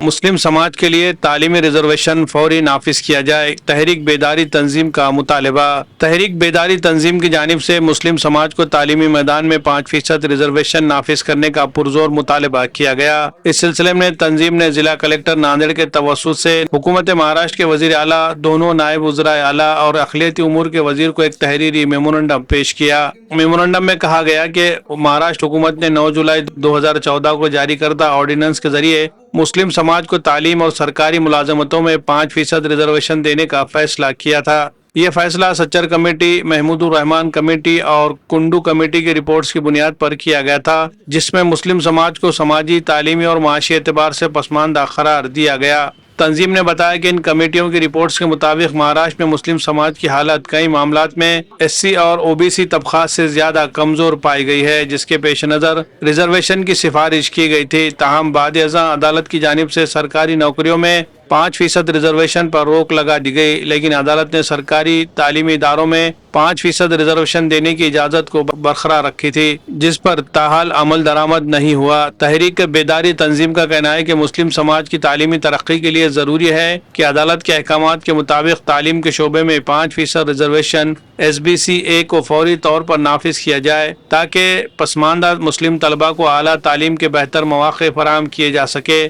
मुस्लिम समाज के लिए तालीमी रिजर्वेशन फौरी नाफिज किया जाए, तहरीक बेदारी तंजीम का मुतालबा। तहरीक बेदारी तंजीम की जानिब से मुस्लिम समाज को तालीमी मैदान में 5% रिजर्वेशन नाफिज करने का पुरजोर मुतालबा किया गया। इस सिलसिले में तंजीम ने जिला कलेक्टर नांदेड़ के तवस्सुत से हुकूमत महाराष्ट्र के वजीर आला, दोनों नायब वज़राए आला और अक़लियती उमूर के वजीर को एक तहरीरी मेमोरेंडम पेश किया। मेमोरेंडम में कहा गया कि महाराष्ट्र हुकूमत ने 9 जुलाई 2014 को जारी करदा ऑर्डिनेंस के जरिए मुस्लिम समाज को तालीम और सरकारी मुलाजमतों में 5% रिजर्वेशन देने का फैसला किया था। ये फैसला सच्चर कमेटी, महमूदुर रहमान कमेटी और कुंडू कमेटी की रिपोर्ट्स की बुनियाद पर किया गया था, जिसमें मुस्लिम समाज को समाजी, तालीमी और माशी एतबार से पसमानदा करार दिया गया। तंजीम ने बताया कि इन कमेटियों की रिपोर्ट्स के मुताबिक महाराष्ट्र में मुस्लिम समाज की हालत कई मामलात में SC और OBC तबकात से ज्यादा कमजोर पाई गई है, जिसके पेश नज़र रिजर्वेशन की सिफारिश की गई थी। ताहम बाद-ए-अज़ां अदालत की जानिब से सरकारी नौकरियों में 5% रिजर्वेशन पर रोक लगा दी गई, लेकिन अदालत ने सरकारी तालीमी इदारों में 5% रिजर्वेशन देने की इजाज़त को बरकरार रखी थी, जिस पर ताहाल अमल दरामद नहीं हुआ। तहरीक बेदारी तंजीम का कहना है कि मुस्लिम समाज की तालीमी तरक्की के लिए ज़रूरी है कि अदालत के अहकामात के मुताबिक तालीम के शोबे में 5% रिजर्वेशन SBCA को फौरी तौर पर नाफिज किया जाए, ताकि पसमानदा मुस्लिम तलबा को आला तालीम के बेहतर मौक़े फराहम किए जा सके।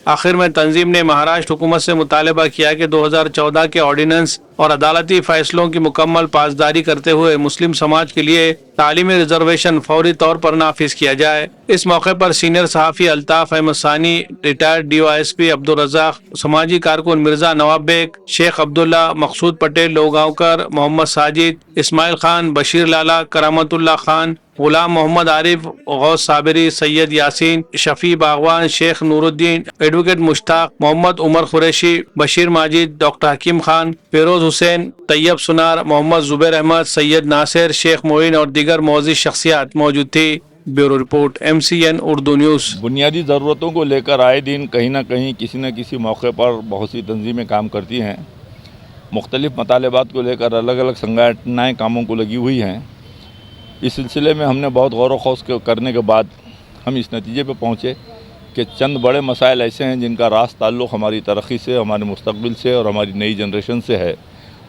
आखिर में तंजीम ने महाराष्ट्र हुकूमत से मुतालबा किया कि 2014 के ऑर्डिनेंस और अदालती फैसलों की मुकम्मल पासदारी करते हुए मुस्लिम समाज के लिए तालीमी रिजर्वेशन फौरी तौर पर नाफिज किया जाए। इस मौके पर सीनियर सहाफ़ी अल्ताफ़ अहमद सानी, रिटायर्ड DOSP अब्दुल रज़ाक, समाजी कारकुन मिर्जा नवाब बेग, शेख अब्दुल्ला, मकसूद पटेल लोगांवकर, मोहम्मद साजिद, इस्माइल खान, बशीर लाला, करामतुल्लाह खान, गुलाम मोहम्मद आरिफ, गौस साबिरी, सैयद यासीन, शफी बागवान, शेख नूरुद्दीन, एडवोकेट मुश्ताक, मोहम्मद उमर कुरैशी, बशीर माजिद, डॉक्टर हकीम खान, फिरोज हुसैन, तैयब सुनार, मोहम्मद जुबैर अहमद, सैयद नासिर, शेख मोइन और दीगर मौजूद शख्सियात मौजूद थी। Bureau report, MCN Urdu news. बुनियादी ज़रूरतों को लेकर आए दिन कहीं ना कहीं किसी न किसी मौके पर बहुत सी तंजीमें काम करती हैं। मुख्तलिफ मतालबात को लेकर अलग अलग संगठनाएँ कामों को लगी हुई हैं। इस सिलसिले में हमने बहुत गौर व खौस करने के बाद हम इस नतीजे पर पहुँचे कि चंद बड़े मसाइल ऐसे हैं जिनका रास ताल्लुक़ हमारी तरक्की से, हमारे मुस्तक़बिल से और हमारी नई जनरेशन से है।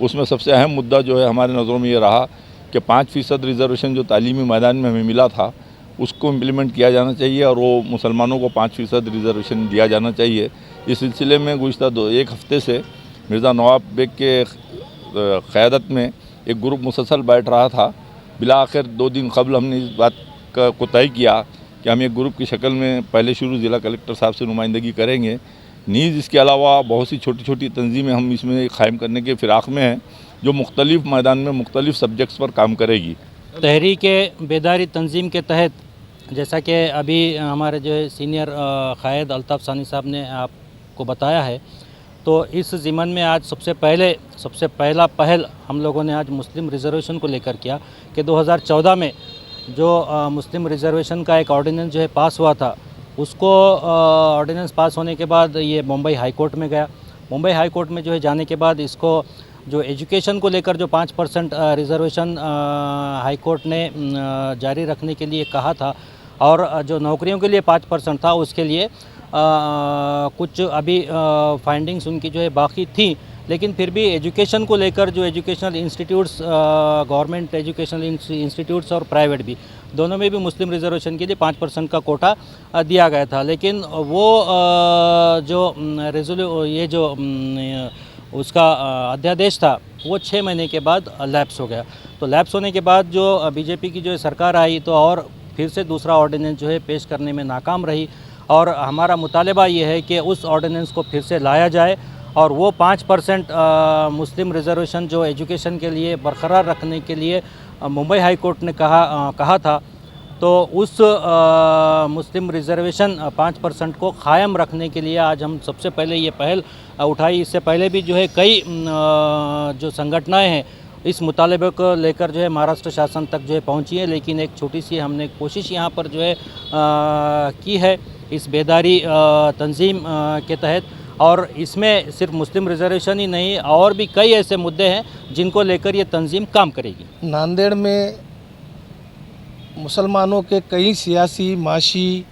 उसमें सबसे अहम मुद्दा जो है हमारे नज़रों में ये रहा कि 5% रिजर्वेशन जो तालीमी मैदान में हमें मिला था उसको इम्प्लीमेंट किया जाना चाहिए और वो मुसलमानों को 5% रिजर्वेशन दिया जाना चाहिए। इस सिलसिले में गुज़िश्ता एक हफ़्ते से मिर्ज़ा नवाब बेग के क़यादत में एक ग्रुप मुसलसल बैठ रहा था। बिला आखिर 2 दिन कबल हमने इस बात को तय किया कि हम एक ग्रुप की शक्ल में पहले शुरू ज़िला कलेक्टर साहब से नुमाइंदगी करेंगे। नीज़ इसके अलावा बहुत सी छोटी छोटी तंजीमें हम इसमें क़ायम करने के फ़िराक़ में हैं, जो मुख्तलिफ़ मैदान में मुख्तलिफ़ सब्जेक्ट्स पर काम करेगी। तहरीक बेदारी तंजीम के तहत जैसा कि अभी हमारे जो है सीनियर क़ायद अल्ताफ़ सानी साहब ने आपको बताया है, तो इस ज़िमन में आज सबसे पहला पहल हम लोगों ने आज मुस्लिम रिज़र्वेशन को लेकर किया कि 2014 में जो मुस्लिम रिज़र्वेशन का एक ऑर्डिनेंस जो है पास हुआ था, उसको ऑर्डिनेंस पास होने के बाद ये मुंबई हाई कोर्ट में गया। मुंबई हाई कोर्ट में जो है जाने के बाद इसको जो एजुकेशन को लेकर जो 5% रिज़र्वेशन हाई कोर्ट ने जारी रखने के लिए कहा था और जो नौकरियों के लिए 5% था उसके लिए कुछ अभी फाइंडिंग्स उनकी जो है बाकी थी, लेकिन फिर भी एजुकेशन को लेकर जो educational institutes, government educational institutes और प्राइवेट भी, दोनों में भी मुस्लिम रिज़र्वेशन के लिए 5% का कोटा दिया गया था। लेकिन वो उसका अध्यादेश था वो 6 महीने के बाद लैप्स हो गया। तो लैप्स होने के बाद जो BJP की जो सरकार आई तो और फिर से दूसरा ऑर्डिनेंस जो है पेश करने में नाकाम रही और हमारा मुतालबा ये है कि उस ऑर्डिनेंस को फिर से लाया जाए और वो 5% मुस्लिम रिज़र्वेशन जो एजुकेशन के लिए बरकरार रखने के लिए मुंबई हाई कोर्ट ने कहा था, तो उस मुस्लिम रिज़र्वेशन 5% को क़ायम रखने के लिए आज हम सबसे पहले ये पहल उठाई। इससे पहले भी जो है कई जो संगठनाएं हैं इस मुतालबे को लेकर जो है महाराष्ट्र शासन तक जो है पहुंची है, लेकिन एक छोटी सी हमने कोशिश यहाँ पर जो है की है इस बेदारी तंजीम के तहत। और इसमें सिर्फ मुस्लिम रिजर्वेशन ही नहीं और भी कई ऐसे मुद्दे हैं जिनको लेकर ये तंजीम काम करेगी। नांदेड़ में मुसलमानों के कई सियासी, माशी,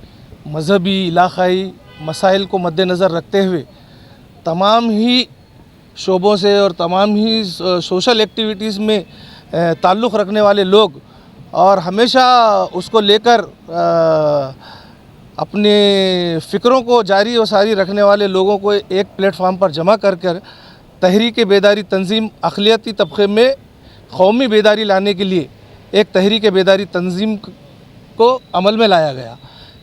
मजहबी, इलाक़ाई मसाइल को मद्देनज़र रखते हुए तमाम ही शोबों से और तमाम ही सोशल एक्टिविटीज़ में ताल्लुक़ रखने वाले लोग और हमेशा उसको लेकर अपने फ़िक्रों को जारी और सारी रखने वाले लोगों को एक प्लेटफार्म पर जमा कर तहरीक बेदारी तंजीम अक़लियती तबक़े में कौमी बेदारी लाने के लिए एक तहरीक बेदारी तंजीम को अमल में लाया गया।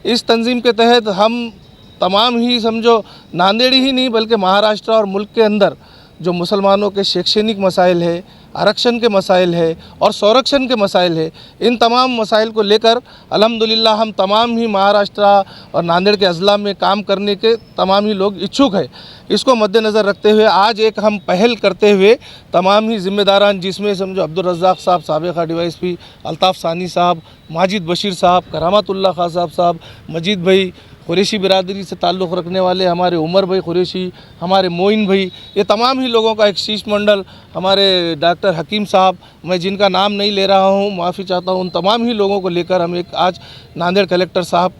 इस तंजीम के तहत हम तमाम ही समझो नांदेड़ ही नहीं बल्कि महाराष्ट्र और मुल्क के अंदर जो मुसलमानों के शैक्षणिक मसाइल है, आरक्षण के मसाइल है और संरक्षण के मसाइल है, इन तमाम मसाइल को लेकर अल्हम्दुलिल्लाह हम तमाम ही महाराष्ट्र और नांदेड़ के अज़ला में काम करने के तमाम ही लोग इच्छुक हैं। इसको मद्देनज़र रखते हुए आज एक हम पहल करते हुए तमाम ही ज़िम्मेदारान, जिसमें समझो अब्दुल रज़्ज़ाक़ साहब साबिक़ा DYSP, अल्ताफ़ सानी साहब, माजिद बशीर साहब, करामतुल्लाह खान साहब, मजीद भाई, कुरैशी बिरादरी से ताल्लुक़ रखने वाले हमारे उमर भाई कुरैशी, हमारे मोइन भाई, ये तमाम ही लोगों का एक शीश मंडल, हमारे डॉक्टर हकीम साहब, मैं जिनका नाम नहीं ले रहा हूँ, माफ़ी चाहता हूँ, उन तमाम ही लोगों को लेकर हम एक आज नांदेड़ कलेक्टर साहब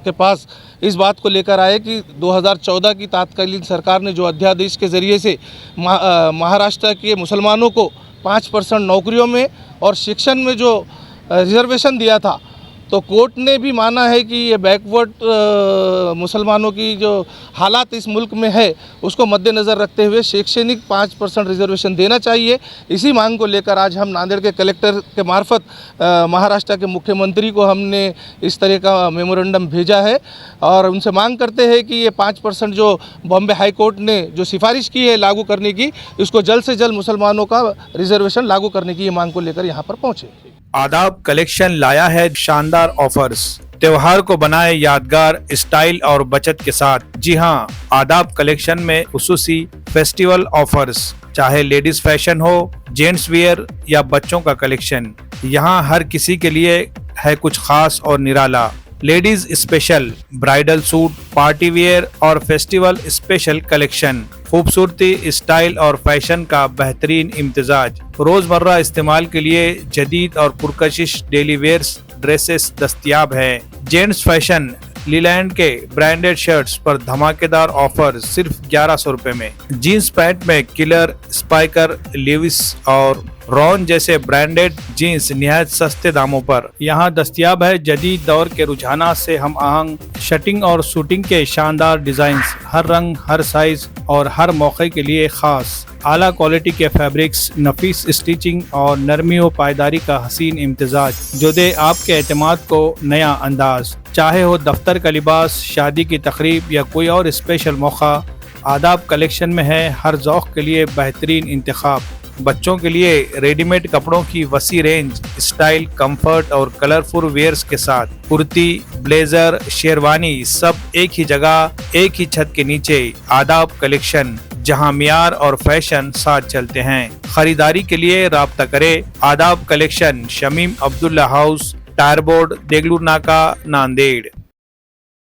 के पास इस बात को लेकर आए कि 2014 की तात्कालीन सरकार ने जो अध्यादेश के ज़रिए से महाराष्ट्र के मुसलमानों को 5% नौकरियों में और शिक्षण में जो रिजर्वेशन दिया था, तो कोर्ट ने भी माना है कि ये बैकवर्ड मुसलमानों की जो हालात इस मुल्क में है उसको मद्देनज़र रखते हुए शैक्षणिक 5% रिजर्वेशन देना चाहिए। इसी मांग को लेकर आज हम नांदेड़ के कलेक्टर के मार्फत महाराष्ट्र के मुख्यमंत्री को हमने इस तरह का मेमोरेंडम भेजा है और उनसे मांग करते हैं कि ये 5% जो बॉम्बे हाई कोर्ट ने जो सिफारिश की है लागू करने की, इसको जल्द से जल्द मुसलमानों का रिजर्वेशन लागू करने की ये मांग को लेकर यहाँ पर पहुँचे। आदाब कलेक्शन लाया है शानदार ऑफर्स। त्योहार को बनाए यादगार स्टाइल और बचत के साथ। जी हाँ, आदाब कलेक्शन में खुसूसी फेस्टिवल ऑफर्स, चाहे लेडीज फैशन हो, जेंट्स वियर या बच्चों का कलेक्शन, यहाँ हर किसी के लिए है कुछ खास और निराला। Ladies special bridal suit, party wear और फेस्टिवल स्पेशल कलेक्शन, खूबसूरती, स्टाइल और फैशन का बेहतरीन इम्तिजाज। रोजमर्रा इस्तेमाल के लिए जदीद और पुरकशिश डेली वेयर्स ड्रेसेस दस्तयाब है। जेंट्स फैशन लीलैंड के ब्रांडेड शर्ट्स पर धमाकेदार ऑफर सिर्फ 1100 रुपए में। जीन्स पैंट में किलर, स्पाइकर, लेविस और रॉन जैसे ब्रांडेड जीन्स निहायत सस्ते दामों पर यहाँ दस्तयाब है। जदीद दौर के रुझानात से हम आहंग शटिंग और शूटिंग के शानदार डिजाइन्स, हर रंग, हर साइज और हर मौके के लिए खास। आला क्वालिटी के फैब्रिक्स, नफीस स्टिचिंग और नरमी व पायदारी का हसीन इम्तिजाज जो दे आपके एतमाद को नया अंदाज। चाहे हो दफ्तर का लिबास, शादी की तकरीब या कोई और स्पेशल मौका, आदाब कलेक्शन में है हर ज़ौक़ के लिए बेहतरीन इंतखाब। बच्चों के लिए रेडीमेड कपड़ों की वसी रेंज, स्टाइल, कंफर्ट और कलरफुल वेयर्स के साथ कुर्ती, ब्लेजर, शेरवानी सब एक ही जगह, एक ही छत के नीचे। आदाब कलेक्शन, जहां मियार और फैशन साथ चलते हैं। खरीदारी के लिए राब्ता करें। Aadab collection, Shamim Abdullah house, tyre board, Deglur Naka, Nanded.